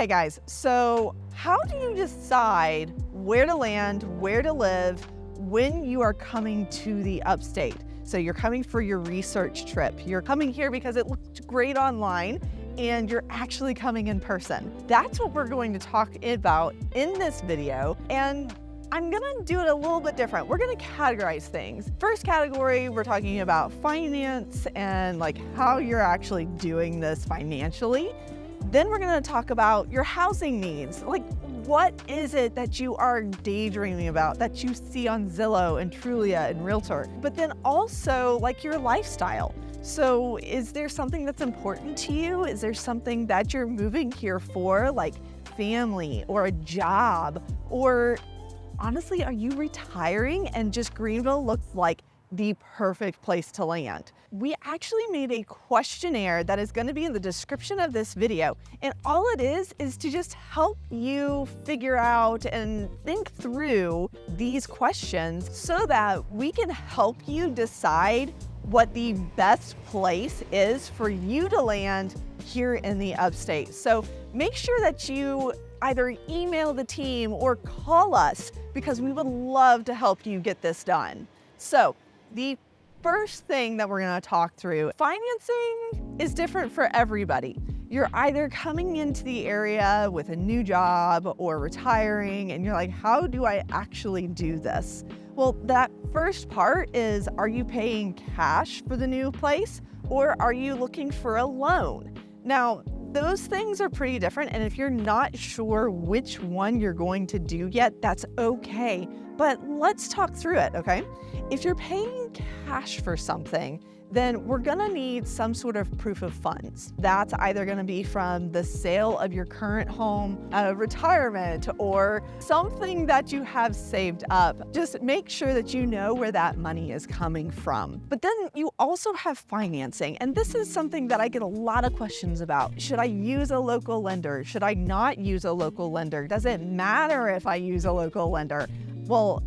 Okay guys, so how do you decide where to land, where to live when you are coming to the upstate? So you're coming for your research trip. You're coming here because it looked great online and you're actually coming in person. That's what we're going to talk about in this video. And I'm gonna do it a little bit different. We're gonna categorize things. First category, we're talking about finance and like how you're actually doing this financially. Then we're gonna talk about your housing needs. Like, what is it that you are daydreaming about that you see on Zillow and Trulia and Realtor? But then also like your lifestyle. So is there something that's important to you? Is there something that you're moving here for, like family or a job? Or honestly, are you retiring and just Greenville looks like the perfect place to land? We actually made a questionnaire that is going to be in the description of this video. And all it is to just help you figure out and think through these questions so that we can help you decide what the best place is for you to land here in the upstate. So make sure that you either email the team or call us because we would love to help you get this done. So the first thing that we're gonna talk through, financing is different for everybody. You're either coming into the area with a new job or retiring and you're like, how do I actually do this? Well, that first part is, are you paying cash for the new place or are you looking for a loan? Now, those things are pretty different, and if you're not sure which one you're going to do yet, that's okay. But let's talk through it, okay? If you're paying cash for something, then we're gonna need some sort of proof of funds. That's either gonna be from the sale of your current home, retirement, or something that you have saved up. Just make sure that you know where that money is coming from. But then you also have financing, and this is something that I get a lot of questions about. Should I use a local lender? Should I not use a local lender? Does it matter if I use a local lender? Well,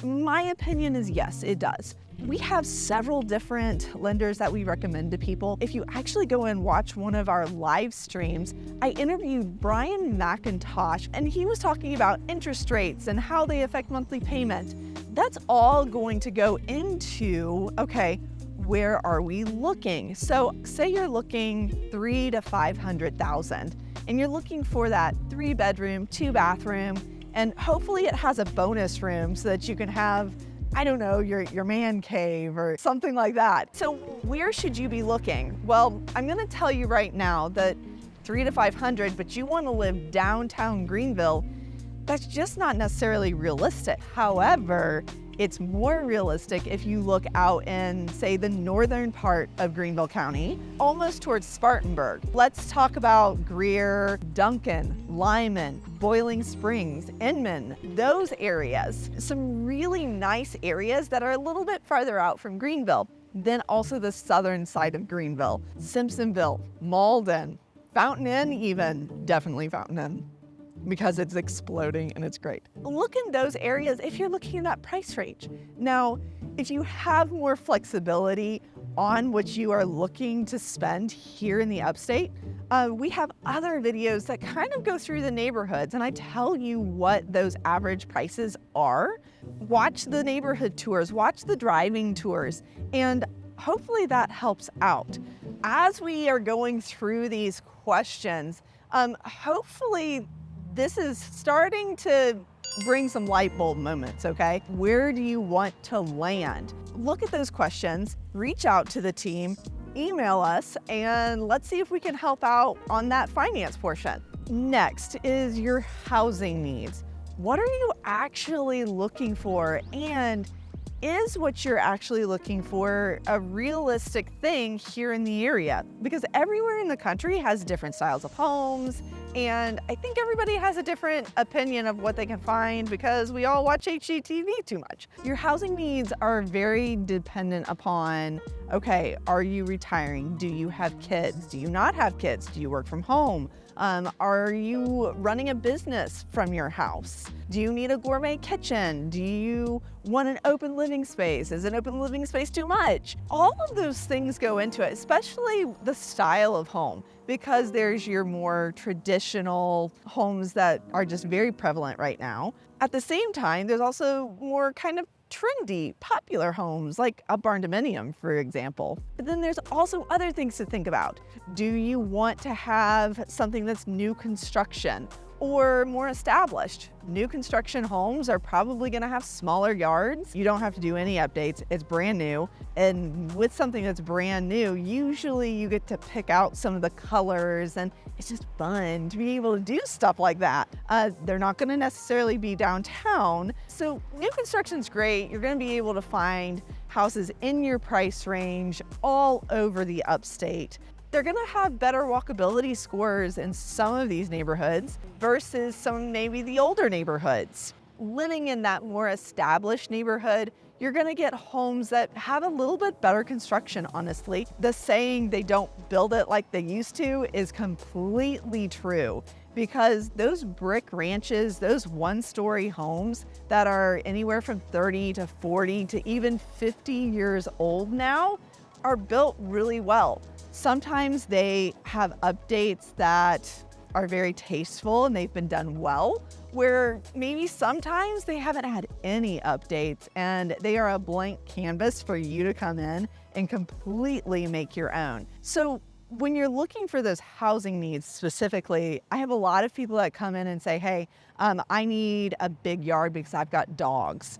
my opinion is yes, it does. We have several different lenders that we recommend to people. If you actually go and watch one of our live streams, I interviewed Brian McIntosh, and he was talking about interest rates and how they affect monthly payment. That's all going to go into, okay, where are we looking? So say you're looking $300,000 to $500,000, and you're looking for that 3-bedroom, 2-bathroom, and hopefully it has a bonus room so that you can have, I don't know, your man cave or something like that. So where should you be looking? Well, I'm gonna tell you right now that 300 to 500, but you wanna live downtown Greenville, that's just not necessarily realistic. However, it's more realistic if you look out in, say, the northern part of Greenville County, almost towards Spartanburg. Let's talk about Greer, Duncan, Lyman, Boiling Springs, Inman, those areas. Some really nice areas that are a little bit farther out from Greenville. Then also the southern side of Greenville, Simpsonville, Malden, Fountain Inn even, definitely Fountain Inn, because it's exploding and it's great. Look in those areas if you're looking at that price range. Now, if you have more flexibility on what you are looking to spend here in the upstate, we have other videos that kind of go through the neighborhoods and I tell you what those average prices are. Watch the neighborhood tours, watch the driving tours, and hopefully that helps out. As we are going through these questions, hopefully this is starting to bring some light bulb moments, okay? Where do you want to land? Look at those questions, reach out to the team, email us, and let's see if we can help out on that finance portion. Next is your housing needs. What are you actually looking for? And is what you're actually looking for a realistic thing here in the area? Because everywhere in the country has different styles of homes, and I think everybody has a different opinion of what they can find because we all watch HGTV too much. Your housing needs are very dependent upon Okay, are you retiring? Do you have kids? Do you not have kids? Do you work from home? Are you running a business from your house? Do you need a gourmet kitchen? Do you want an open living space? Is an open living space too much? All of those things go into it, especially the style of home, because there's your more traditional homes that are just very prevalent right now. At the same time, there's also more kind of trendy, popular homes like a barn dominium, for example. But then there's also other things to think about. Do you want to have something that's new construction or more established? New construction homes are probably going to have smaller yards. You don't have to do any updates. It's brand new. And with something that's brand new, usually you get to pick out some of the colors, and it's just fun to be able to do stuff like that. They're not going to necessarily be downtown. So new construction's great. You're going to be able to find houses in your price range all over the upstate. They're gonna have better walkability scores in some of these neighborhoods versus some maybe the older neighborhoods. Living in that more established neighborhood, you're gonna get homes that have a little bit better construction, honestly. The saying they don't build it like they used to is completely true, because those brick ranches, those one-story homes that are anywhere from 30 to 40 to even 50 years old now are built really well. Sometimes they have updates that are very tasteful and they've been done well, where maybe sometimes they haven't had any updates and they are a blank canvas for you to come in and completely make your own. So when you're looking for those housing needs specifically, I have a lot of people that come in and say, hey, I need a big yard because I've got dogs.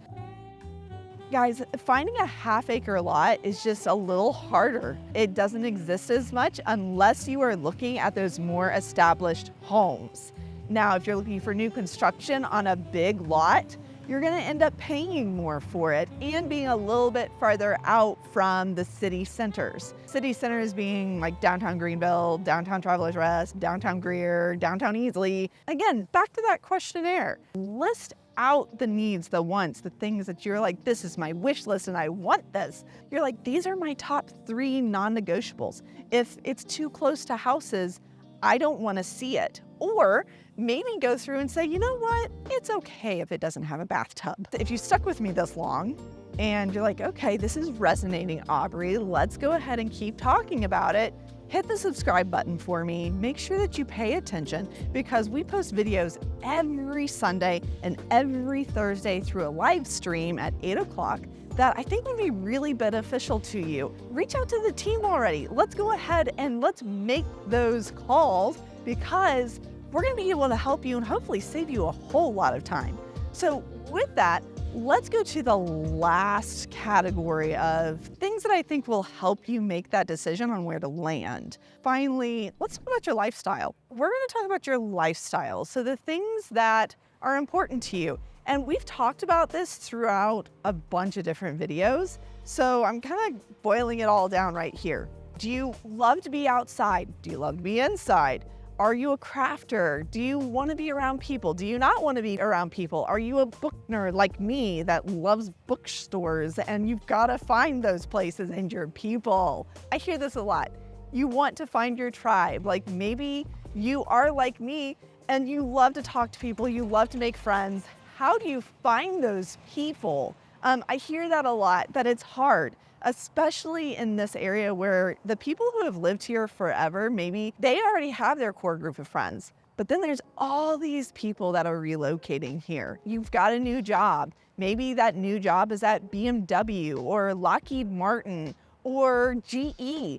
Guys, finding a half-acre lot is just a little harder. It doesn't exist as much unless you are looking at those more established homes. Now, if you're looking for new construction on a big lot, you're gonna end up paying more for it and being a little bit farther out from the city centers. City centers being like downtown Greenville, downtown Travelers Rest, downtown Greer, downtown Easley. Again, back to that questionnaire. List out the needs, the wants, the things that you're like, this is my wish list and I want this. You're like, these are my top 3 non-negotiables. If it's too close to houses, I don't want to see it. Or maybe go through and say, you know what? It's okay if it doesn't have a bathtub. If you stuck with me this long and you're like, okay, this is resonating, Aubree, let's go ahead and keep talking about it. Hit the subscribe button for me. Make sure that you pay attention, because we post videos every Sunday and every Thursday through a live stream at 8 o'clock that I think would be really beneficial to you. Reach out to the team already. Let's go ahead and let's make those calls, because we're gonna be able to help you and hopefully save you a whole lot of time. So with that, let's go to the last category of things that I think will help you make that decision on where to land. Finally, let's talk about your lifestyle. We're going to talk about your lifestyle. So the things that are important to you. And we've talked about this throughout a bunch of different videos. So I'm kind of boiling it all down right here. Do you love to be outside? Do you love to be inside? Are you a crafter? Do you want to be around people? Do you not want to be around people? Are you a book nerd like me that loves bookstores and you've got to find those places and your people? I hear this a lot. You want to find your tribe. Like maybe you are like me and you love to talk to people, you love to make friends. How do you find those people? I hear that a lot, that it's hard, especially in this area where the people who have lived here forever, maybe they already have their core group of friends. But then there's all these people that are relocating here. You've got a new job. Maybe that new job is at BMW or Lockheed Martin or GE,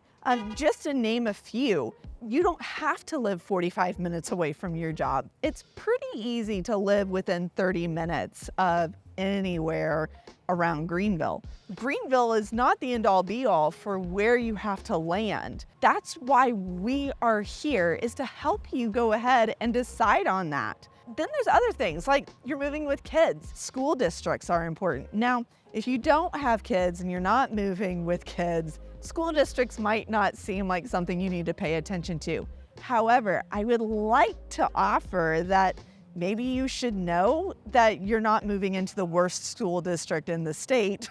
just to name a few. You don't have to live 45 minutes away from your job. It's pretty easy to live within 30 minutes of anywhere around Greenville. Greenville is not the end-all be-all for where you have to land. That's why we are here, is to help you go ahead and decide on that. Then there's other things, like you're moving with kids. School districts are important. Now, if you don't have kids and you're not moving with kids, school districts might not seem like something you need to pay attention to. However, I would like to offer that maybe you should know that you're not moving into the worst school district in the state,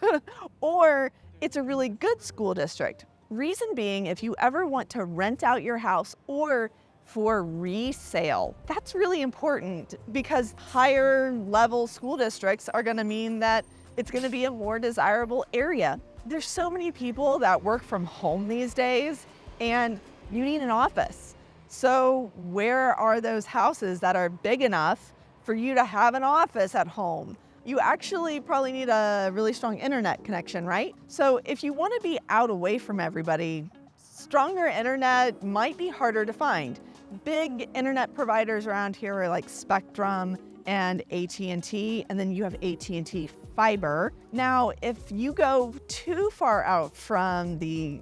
or It's a really good school district. Reason being, if you ever want to rent out your house or for resale, that's really important because higher level school districts are gonna mean that it's gonna be a more desirable area. There's so many people that work from home these days and you need an office. So where are those houses that are big enough for you to have an office at home? You actually probably need a really strong internet connection, right? So if you want to be out away from everybody, stronger internet might be harder to find. Big internet providers around here are like Spectrum and AT&T, and then you have AT&T Fiber. Now, if you go too far out from the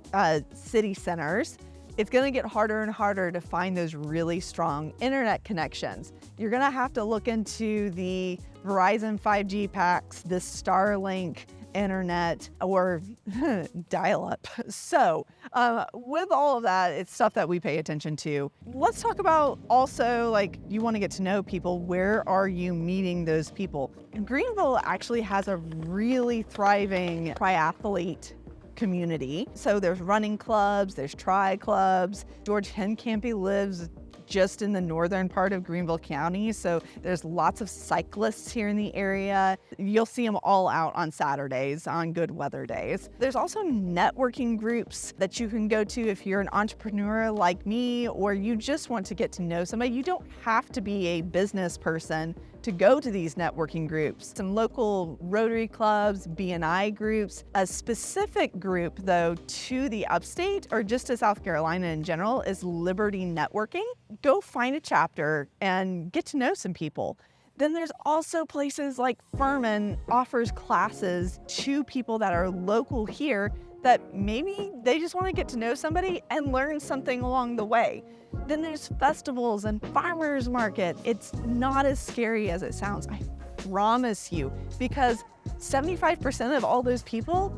city centers, it's gonna get harder and harder to find those really strong internet connections. You're gonna have to look into the Verizon 5G packs, the Starlink internet, or dial-up. So with all of that, it's stuff that we pay attention to. Let's talk about also, like, you wanna get to know people. Where are you meeting those people? Greenville actually has a really thriving triathlete community. So there's running clubs, there's tri clubs. George Hencampy lives just in the northern part of Greenville County. So there's lots of cyclists here in the area. You'll see them all out on Saturdays, on good weather days. There's also networking groups that you can go to if you're an entrepreneur like me, or you just want to get to know somebody. You don't have to be a business person to go to these networking groups. Some local Rotary clubs, B&I groups. A specific group though to the upstate or just to South Carolina in general is Liberty Networking. Go find a chapter and get to know some people. Then there's also places like Furman offers classes to people that are local here that maybe they just want to get to know somebody and learn something along the way. Then there's festivals and farmers market. It's not as scary as it sounds, I promise you, because 75% of all those people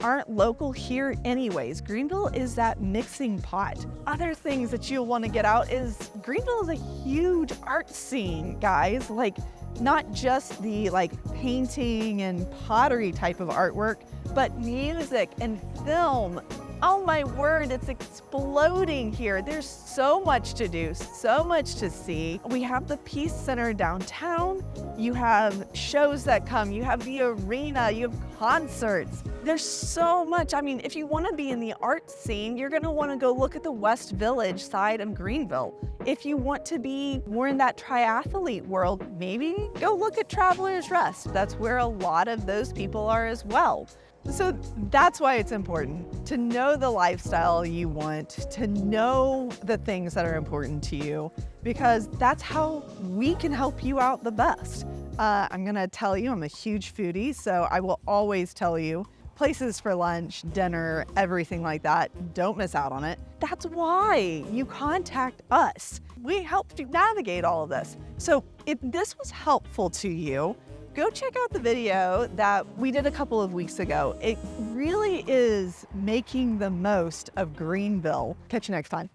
aren't local here anyways. Greenville is that mixing pot. Other things that you'll want to get out is Greenville is a huge art scene, guys. Like, not just the painting and pottery type of artwork, but music and film. Oh my word, it's exploding here. There's so much to do, so much to see. We have the Peace Center downtown. You have shows that come. You have the arena. You have concerts. There's so much. I mean, if you want to be in the art scene, you're going to want to go look at the West Village side of Greenville. If you want to be more in that triathlete world, maybe go look at Travelers Rest. That's where a lot of those people are as well. So that's why it's important to know the lifestyle you want, to know the things that are important to you, because that's how we can help you out the best. I'm gonna tell you, I'm a huge foodie, so I will always tell you places for lunch, dinner, everything like that. Don't miss out on it. That's why you contact us. We help you navigate all of this. So if this was helpful to you, go check out the video that we did a couple of weeks ago. It really is making the most of Greenville. Catch you next time.